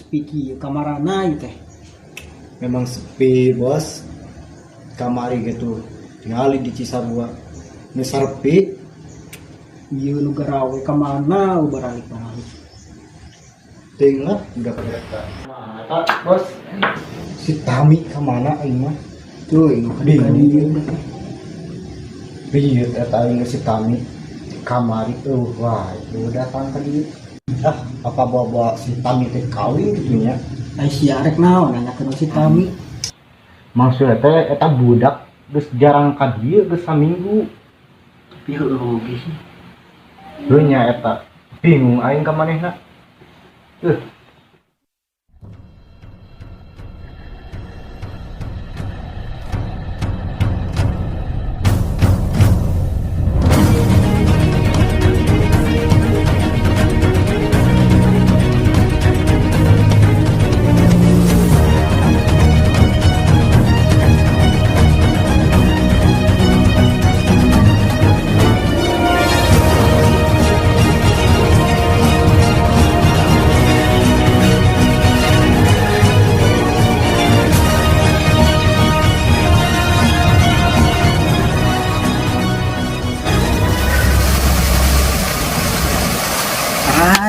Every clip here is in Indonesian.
sepi kamarana gitu teh. Memang sepi bos, kamari gitu tinggali di Cisarua nu sepi. Ieu nu garawe ka mana baralik baralik. Tinggal udah kereta mata bos, si Tami kemana aing mah Tuh, nu Bingung. kadieu teh. iya eta aing si Tami kamari tuh wah itu datang tadi apa bawa si Tami teh kawin gitu nya. Ai sia rek naon nanyakeun si Tami. Maksudnya teh eta budak geus jarang ka dieu geus saminggu. Tapi heueuh ge sih. Heuh nya eta bingung aing ka manehna.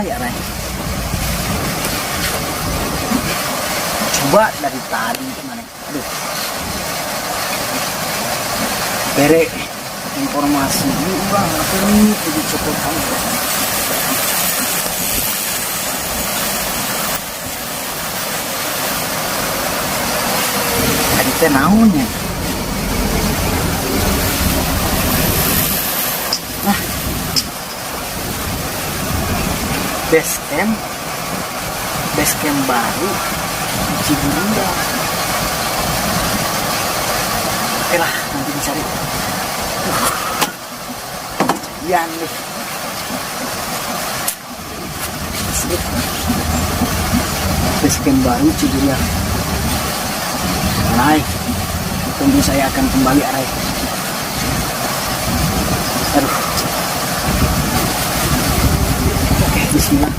Arai. Coba dari tadi kemana? Aduh. Bere informasi ini urang ini kudu cukup kamu. Tadi teh naon ya? Base camp baru di Cibinong. Oke lah, nanti dicari. Yan nih. Base camp baru Cibinong. Naik. Tunggu saya akan kembali arah. Aduh. Oke, bismillah.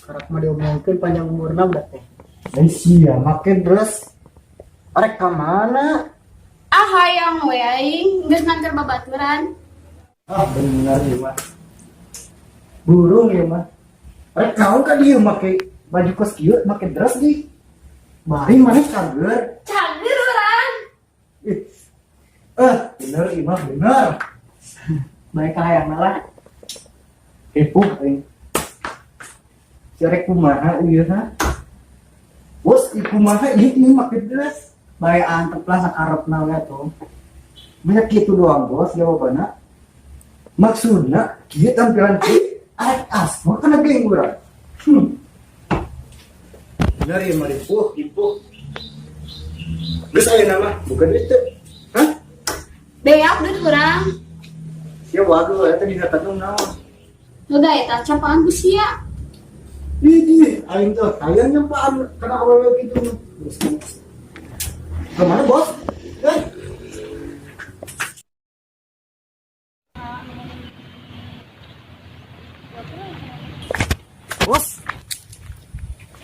Karak mah diomongkeun panjang umurna udah teh. Dan sia make dress arek ka mana? Hayang we aing geus nganter babaturan. Bener ya mah burung ya mah arek kaon ka dieu make baju kos kieu make dress di bari maneh cager. Cager urang. Bener imah bener. Baik hayang lah. Kepo aing. Cerek kumaha ieu ha? Bos kumaha ieu make dress. Baik antep lah sakarepna we tuh. Banyak gitu doang bos jawabannya. Maksudnya kieu tampilan kieu arek asma kana geng urang. Bener ya mah ipu. Geus aya nama bukan itu. Hah? Beak deut urang. Ya waduh eta dihatana naon? Nu da eta capaan ku sia. Ih, aing tuh hayang nyempaan kana awewe gitu. Kemana bos?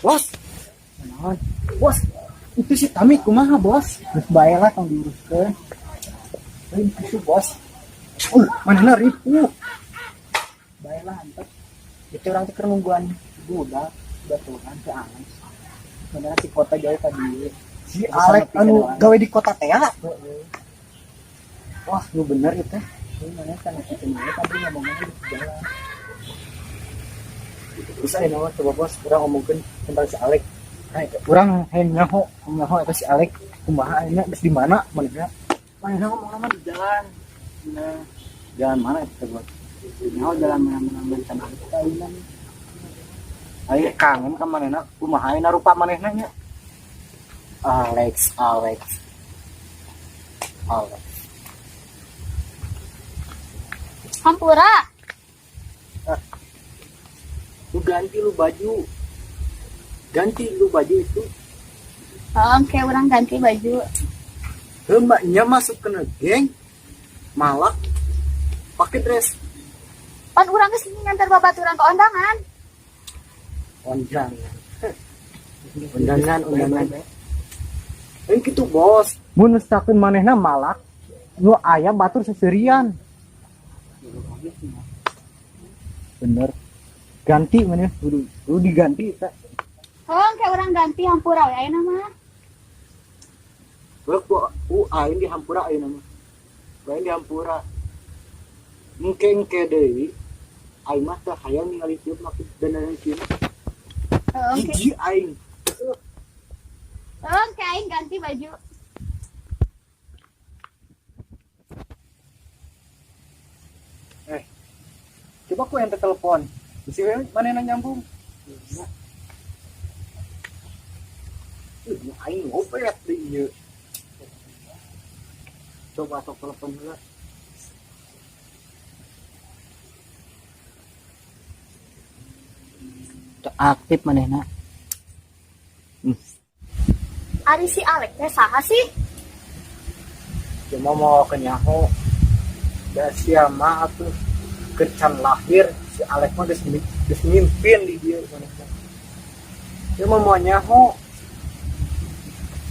Bos, Naon? bos, itu si Tami kumaha bos? Geus bae lah tong diuruskeun. Lain itu bos. Manehna ripuh. Bae lah antep. Itu orang teh keur nungguan budak baturan ke Alex. Sebenarnya si kota jauh tadi. Si Alek anu gawe di kota teh. Wah, lu bener itu. Ini mana kan kita ini tadi ngomongnya di jalan. Bisa nama coba bos, kurang ngomongin tentang si Alek. Kurang nyaho itu si Alek. Kumaha ini geus di mana manehna? Mana ngomong nama di jalan. Nah, Jalan mana itu bos? nyaho jalan mana rencana kita ini. Ayo kangen ka manehna, kumaha ayeuna rupa manehna nya? Alex. Hampura. Lu ganti lu baju. Ganti lu baju itu. Oh, kayak orang ganti baju. Mbaknya masuk ke geng. Malah pakai dress. Pan orang kesini ngantar babaturan ke undangan. Undangan. Undangan. Ini gitu bos. Mun stakeun manehna malak, nu aya batur seserian. Bener. Ganti maneh kudu diganti eta. Oh, kayak orang ganti hampura we ayeuna mah. Aing di Hampura ayeuna mah. Aing di Hampura. Mungkin ke deui. Aing mah teh hayang ningali sieup maksud dandan kieu. Oh, Jiji aing. kayak aing ganti baju. Coba aku yang telepon. Si mana yang nyambung? Aing ngopet di ieu. Coba sok telepon dulu. Aktif manehna. Ari si Alek teh saha sih? Cuma mau kenyaho. Da sia mah atuh kecan lahir si Alek mah geus mimpin di dieu manehna. Dia mau nyaho.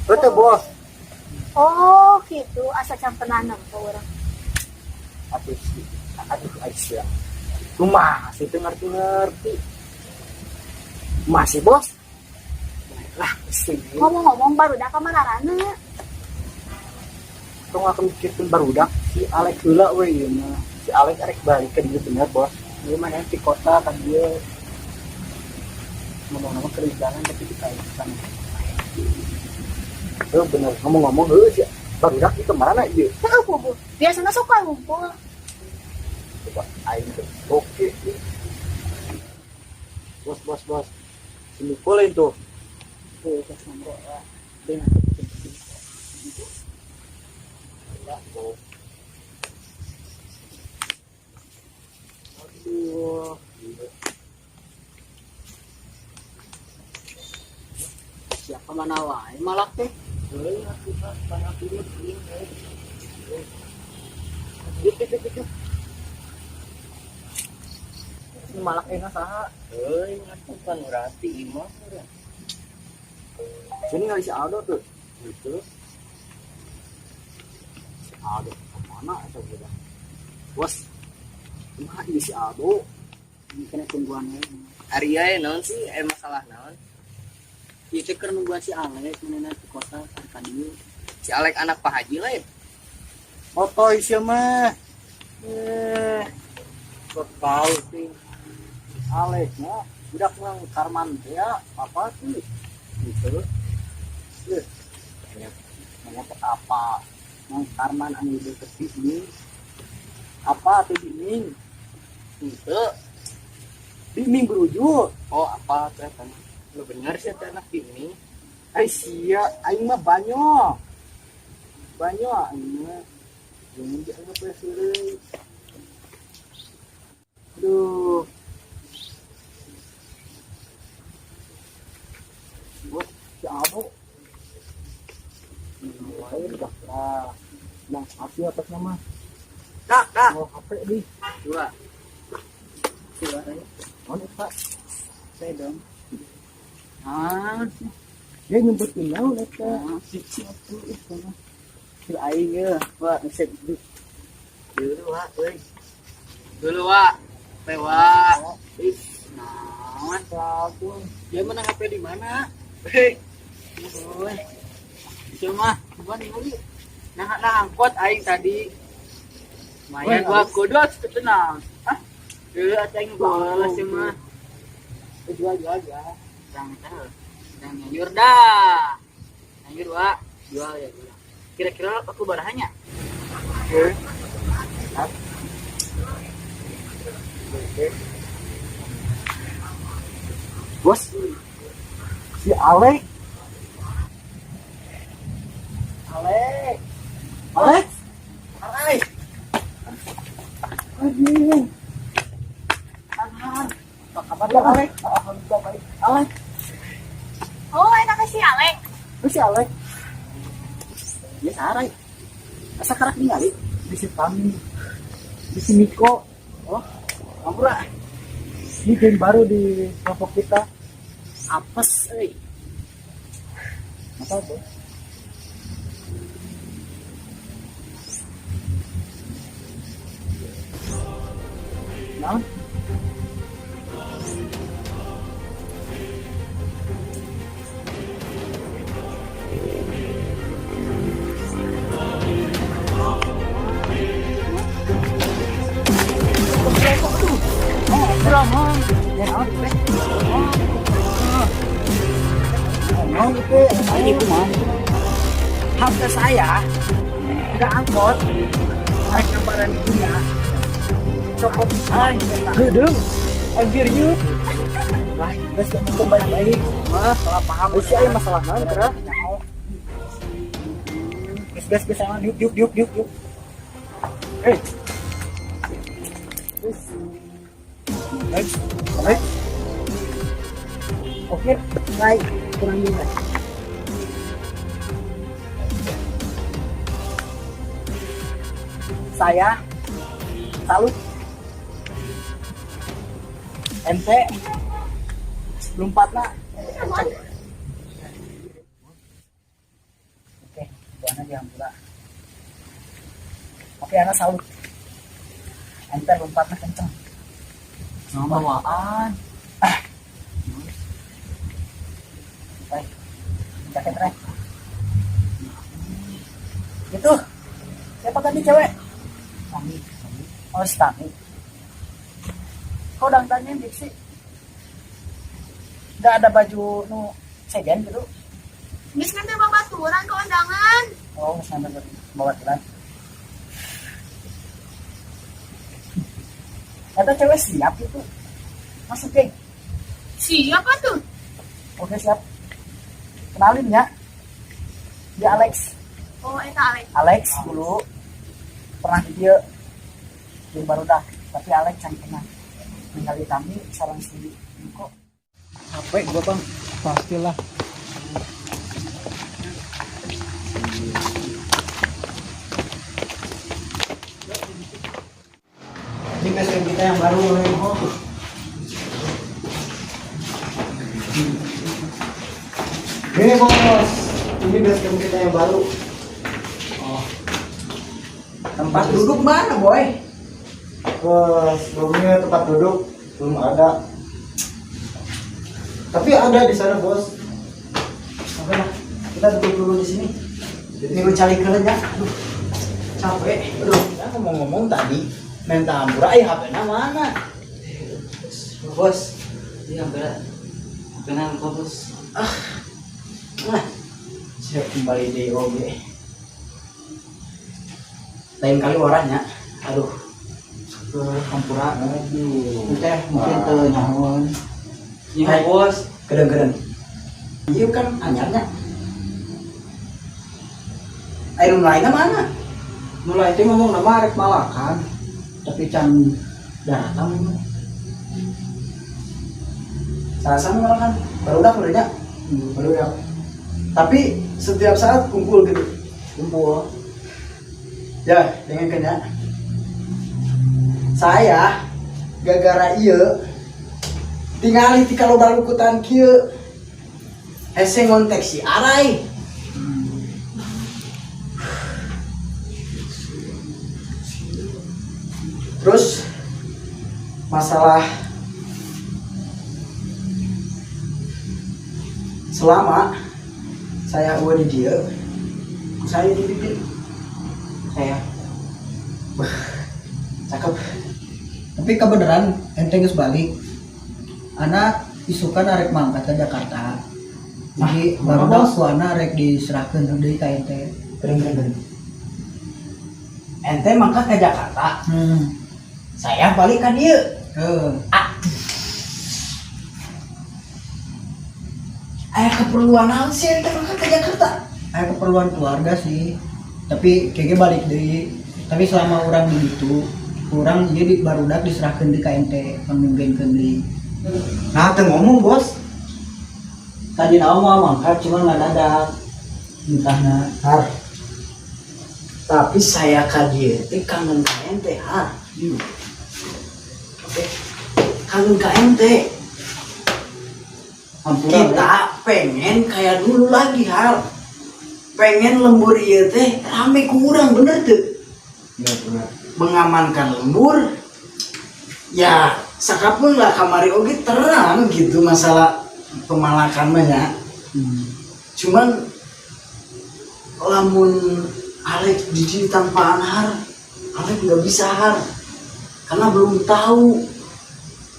Betul bos. Oh, gitu. Asa can penanam ke orang. Aduh Aisyah. Kumaha sih teu ngerti. Masih bos? Lah, sini. Ngomong-ngomong barudak ka mararana. Tong aku mikirkeun barudak si Alek heula we ieu mah. Si Alek arek balik ke dieu bener bos. Ieu mah di kota kan dia ngomong-ngomong kerjaan tapi di kaitan. Bener ngomong-ngomong heuh si barudak itu marana ieu. Heeh, Bu. Biasana suka ngumpul. Coba aing teh. Oke. Bos. Sini polein tuh. Tuh, kas nomor dengan ya, bos. Aduh. Siapa mana wae malak teh? Heuh, atuh panah dulu ini. Gitu. Malak enak saha? Euy, atuh kan urati imah urang. Sini nggak si Aldo tuh. Gitu. Si Aldo kemana atau gitu? Bos, cuma ini si Aldo. Ini kena tungguannya. Ari aya naon sih? Masalah naon? Iya ceker nungguan si Alek mana di kota Arkadiu. Si Alek anak Pak Haji lain. Otoy siya mah. Kok tahu sih? Alek mah budak nang Karman teh ya apa sih? Gitu. Banyak apa? Nang Karman anu deket sini. Apa tuh dinding? Itu. Dinding berujuk. Oh, apa ternyata? Lu bener sih teh anak ini. Ai sia, aing mah banyak. Banyak aing mah. Jangan jangan peseureun. Aduh. Bos, si Abo. Lain dah lah. Nah, apa atas nama? Kak. Oh, HP di. Dua. Suara. Oh, Pak. Saya dong. Dia nyebutin naon eta. Si aing ya, Pak, ngesek di. Dulu Wak. Lewat. Ih, naon sabun. Dia mana HP di mana? Hei. Boy. Cuma bukan ini. Nah angkot aing tadi. Mayan Woi, gua kudus tenang. Hah? Dulu aing balas mah. Jual ya. Yang nyayur dah. Nyayur Wak. Jual ya. Kira-kira aku barahannya? Bos, si Alek. Alek. Alek. Aduh. Alek. Alhamdulillah baik. Alek. Oh, enak si Alek. Terus si Alek. Ya sarai. Asa karak ningali di si Tami. Di si Miko. Oh, Ampura. Ini game baru di kelompok kita. Apes euy. Apa tuh? Nah, Ini kumaha? HP saya nggak angkot. Naik gambaran dunia. Cokot ay, gedeng. Anjir yuk. lah, guys, ngomong baik-baik. Mah, salah paham. Terus ya masalah naon kira? Guys, sama diuk. Eh. Terus. Baik. Oke, baik. Kurang gini. Saya salut. Ente belum patna. Oke, buana dihampura. Tapi anak salut. Ente lompatnya kenceng. Sama bawaan. Baik. Jaket rek. Itu. Siapa tadi cewek? Kami. Oh, si Tami. Kau udah tanya sih. Nggak ada baju nu segen gitu. Geus nganter babaturan ke undangan. Oh, sampai bawa jalan. Kata cewek siap itu. Masuk geng. Siapa tuh? Oke siap. Kenalin ya. Dia Alex. Oh, eta Alek. Alex dulu pernah di dia di barudak. Tapi Alex can pernah tinggal di kami sarang si Niko. Capek gua bang, pastilah. Ini base kita yang baru Niko. Ini bos, ini base kita yang baru. Oh. Tempat duduk mana boy? Sebelumnya tempat duduk belum ada. Tapi ada di sana bos. Oke lah, kita duduk dulu di sini. Ini lu cari kerja. Aduh, capek. Aduh, Ya ngomong-ngomong tadi minta ampura HP-nya mana? bos. Iya, berat. HP-nya lupa, Bos. Nah, siap kembali di OG. Lain kali orangnya. Aduh, ke Kampura. Aduh. Teh mungkin ke nyamun. Iya, Bos. Kedeng-kedeng. Iya kan anyarnya. Air lainnya mana? Mulai itu ngomong nama arek malakan. Tapi can datang ini. Sama malakan. Baru udah. Baru ya. Tapi setiap saat kumpul gitu. Kumpul. Ya, dengan kena. Saya gara-gara iya tinggal di kalau balukutan kieu hese ngontek si Arai. Terus masalah selama saya udah di dia, saya di bibir saya cakep. Tapi kebenaran ente geus balik. Anak isukan arek mangkat ke Jakarta. Jadi baru suana arek diserahkeun deui ka ente. Keren. Ente mangkat ke Jakarta. Saya balik ke dia. Aya keperluan naon sih ente mangkat ke Jakarta? Aya keperluan keluarga sih. Tapi kayaknya balik deui. Tapi selama orang di itu, orang jadi barudak diserahkeun di KNT pemimpinkeun di Nah, teu ngomong bos. Tadi naon mau mangkat cuma nggak dadak. Entahna. Har. Tapi saya kaget teh kangen ka ente har. Kangen ka ente. Kita pengen kayak dulu lagi har. Pengen lembur ieu teh rame kurang bener tuh. Ya benar. Mengamankan lembur. Ya sakapun lah kamari oge terang gitu masalah pemalakan banyak. Cuman lamun Alek di tanpa anhar, Alek nggak bisa har, karena belum tahu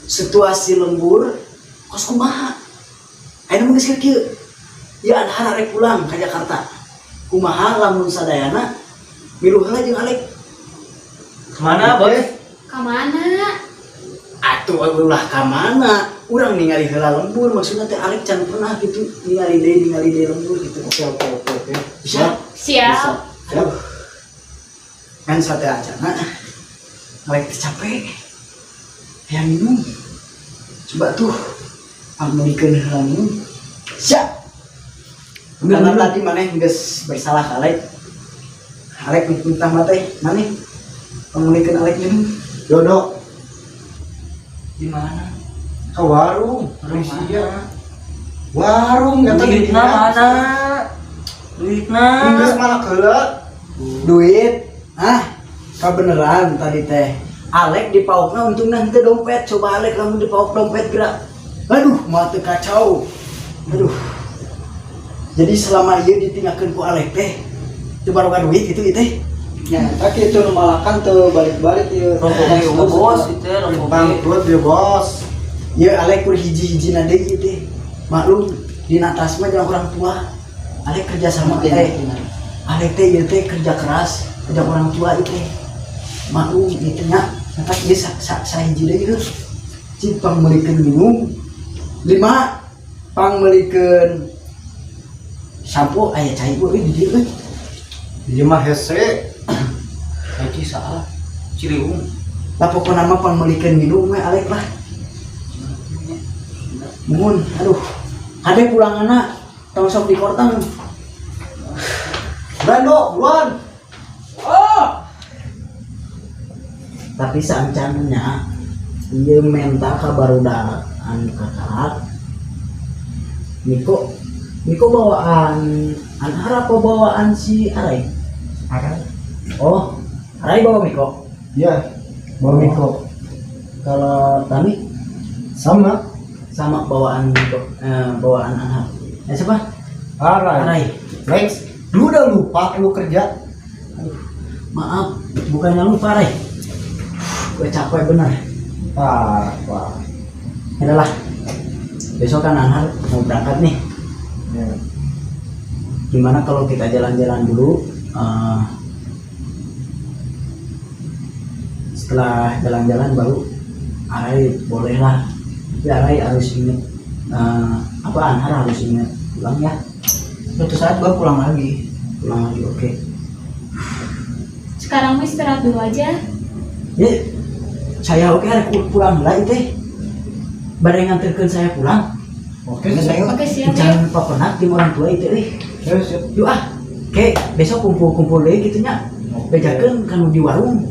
situasi lembur kos kumaha. Ayo geus kieu, ya anhar Alek pulang ke Jakarta. Kumaha lamun sadayana, miluh heula jeung Alek. Kemana bos? Kemana? Atuh ulah ka mana? Urang ningali heula lembur, maksudna teh Alek can pernah gitu ningali deui lembur gitu. Oke. Bisa? Siap. Aduh. Kan sate acana. Alek capek. Yang minum. Coba tuh pamerikeun heula minum. Siap. Karena tadi maneh geus bersalah ka Alek. Alek minta mah teh maneh pamerikeun Alek minum. Dodo Di mana? ke warung. Mana? Warung eta di Duitna mana? Duitna. Geus malah keula. Duit. Beneran tadi teh. Alek di paukna untungna henteu dompet. Coba Alek lamun di pauk dompet gerak. Aduh, mah teu kacau. Aduh. Jadi selama ieu ditinggalkeun ku Alek teh teu baroga duit gitu teh. Ya, tapi itu malakan tuh balik-balik ya. Rombongan bos itu rombongan. Bangkrut dia bos. Ya Alek kur hiji-hiji na deui teh. Maklum di atas mah jeung orang tua. Alek kerja sama teh. Alek teh ieu teh kerja keras, kerja orang tua itu. Maklum itu nya, eta ieu sahiji deui geus. Cing pangmelikeun minum. 5 pangmelikeun sampo aya cai euy di dieu euy. Ieu mah hese. Haji salah. Ciliwung. Lah pokona mah pangmelikeun minum we Alek lah. Mohon, aduh. Kade pulanganna tong sok dikortang. Brando, buruan. Tapi sancannya ieu menta ka barudakan kakak. Niko bawaan Anhar apa bawaan si Arai? Arai. Oh, Arai bawa Miko. Ya, bawa Miko. Kalau Tami Sama. sama bawaan Miko, bawaan Anhar. Siapa? Arai. Arai. Lex, lu udah lupa lu kerja? Maaf, bukannya lupa Arai. Gue capek bener. Wah. Adalah besok kan Anhar mau berangkat nih. Ya. Gimana kalau kita jalan-jalan dulu? Setelah jalan-jalan baru Arai bolehlah. Tapi Arai harus ingat Anhar harus ingat pulang ya. Suatu saat gua pulang lagi. Pulang lagi, oke. Sekarang mah istirahat dulu aja. Ya, saya oke hari pulang lah itu. Bareng nganterkeun saya pulang. Oke, saya. Oke, siap. Jangan lupa pernah di orang tua itu Siap. Yuk oke, besok kumpul deh gitu nya. Bejakeun kan di warung.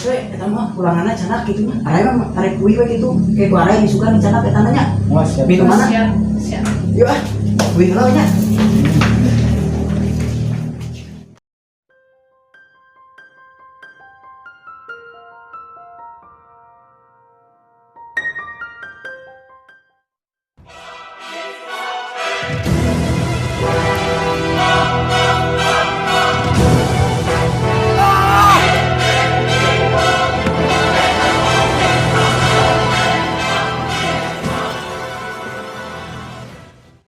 Terus eta mah pulanganna cenah kitu mah. Arai mah arek kuih we kitu. Kayak ku Arai disukan cenah eta nya. Siap. Minum mana? Siap. Yuk kuih heula nya.